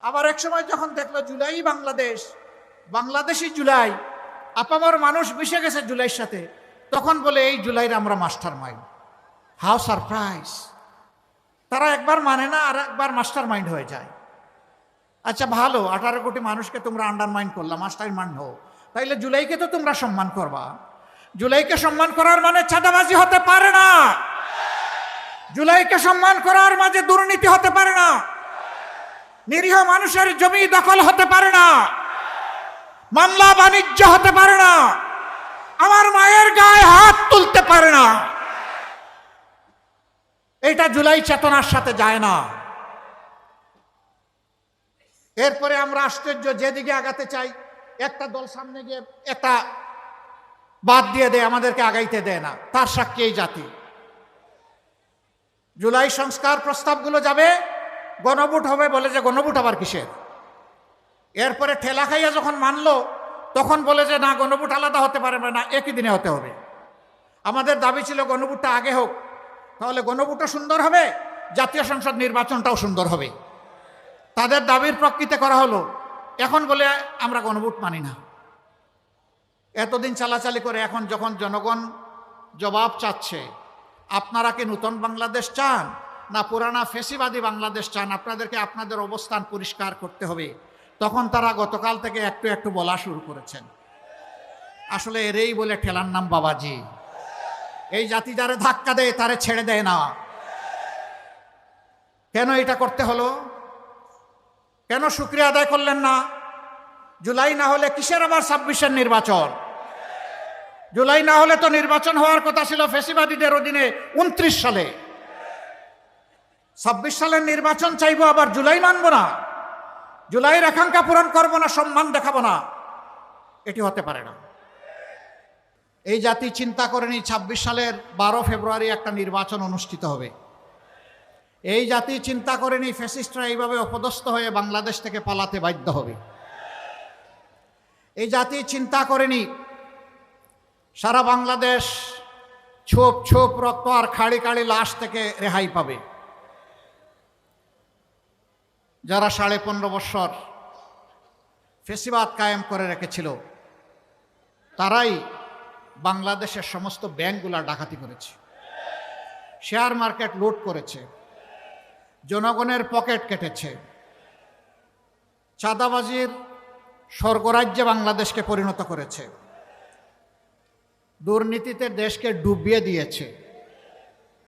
আবার এক সময় যখন দেখলো জুলাই বাংলাদেশ, বাংলাদেশি জুলাই, আপামর মানুষ মিশে গেছে জুলাইয়ের সাথে, তখন বলে এই জুলাইয়ের আমরা মাস্টার মাইন্ড। How surprise! তারা একবার মানে না, আর একবার মাস্টার মাইন্ড হয়ে যায়। আচ্ছা ভালো, 18 কোটি মানুষকে তোমরা আন্ডারমাইন্ড করলা, মাস্টার মাইন্ড হো, তাইলে জুলাইকে তো তোমরা সম্মান করবা। জুলাইকে সম্মান করার মানে চাঁদাবাজি হতে পারে না। জুলাইকে সম্মান করার মাঝে দুর্নীতি হতে পারে না। নিরীহ মানুষের জমি দখল হতে পারে না। মামলা বাণিজ্য হতে পারে না। আমার মায়ের গায়ে হাত তুলতে পারে না। এটা জুলাই চেতনার সাথে যায় না। এরপরে আমরা আশ্চর্য, যেদিকে আগাতে চাই একটা দল সামনে গিয়ে একটা বাদ দিয়ে দেয়, আমাদেরকে আগাইতে দেয় না। তার সাক্ষী এই জাতি। জুলাই সংস্কার প্রস্তাবগুলো যাবে, গণভোট হবে, বলে যে গণভোট আবার কিসের? এরপরে ঠেলা খাইয়া যখন মানলো, তখন বলে যে না, গণভোট আলাদা হতে পারবে না, একই দিনে হতে হবে। আমাদের দাবি ছিল গণভোটটা আগে হোক, তাহলে গণভোটও সুন্দর হবে, জাতীয় সংসদ নির্বাচনটাও সুন্দর হবে। তাদের দাবির প্রকৃতি করা হলো। এখন বলে আমরা গণভোট মানি না। এতদিন চালাচালি করে এখন যখন জনগণ জবাব চাচ্ছে, আপনারা কি নতুন বাংলাদেশ চান না পুরানা ফেসিবাদী বাংলাদেশ চান, আপনাদেরকে আপনাদের অবস্থান পরিষ্কার করতে হবে, তখন তারা গতকাল থেকে একটু একটু বলা শুরু করেছেন। আসলে এরেই বলে ঠেলার নাম বাবাজি। এই জাতি যারে ধাক্কা দেয় তারে ছেড়ে দেয় না। কেন এটা করতে হলো? কেন শুকরিয়া আদায় করলেন না? জুলাই না হলে কিসের আবার 26-এর নির্বাচন? জুলাই না হলে তো নির্বাচন হওয়ার কথা ছিল ফেসিবাদীদের অধীনে 29 সালে। 26 সালের নির্বাচন চাইবো, আবার জুলাই মানব না, জুলাইয়ের আকাঙ্ক্ষা পূরণ করবো না, সম্মান দেখাবো না? এটি হতে পারে না। এই জাতি চিন্তা করেনি 26 সালের 12 ফেব্রুয়ারি একটা নির্বাচন অনুষ্ঠিত হবে। এই জাতি চিন্তা করেনি ফ্যাসিস্টরা এইভাবে অপদস্থ হয়ে বাংলাদেশ থেকে পালাতে বাধ্য হবে। এই জাতি চিন্তা করেনি সারা বাংলাদেশ ছোপ ছোপ রক্ত আর খাড়ি খাড়ি লাশ থেকে রেহাই পাবে। যারা 15.5 বছর ফেসিবাদ কায়েম করে রেখেছিল, তারাই বাংলাদেশের সমস্ত ব্যাংকগুলা ডাকাতি করেছে, শেয়ার মার্কেট লুট করেছে, জনগণের পকেট কেটেছে, চাঁদাবাজির স্বর্গরাজ্যে বাংলাদেশকে পরিণত করেছে, দুর্নীতিতে দেশকে ডুবিয়ে দিয়েছে।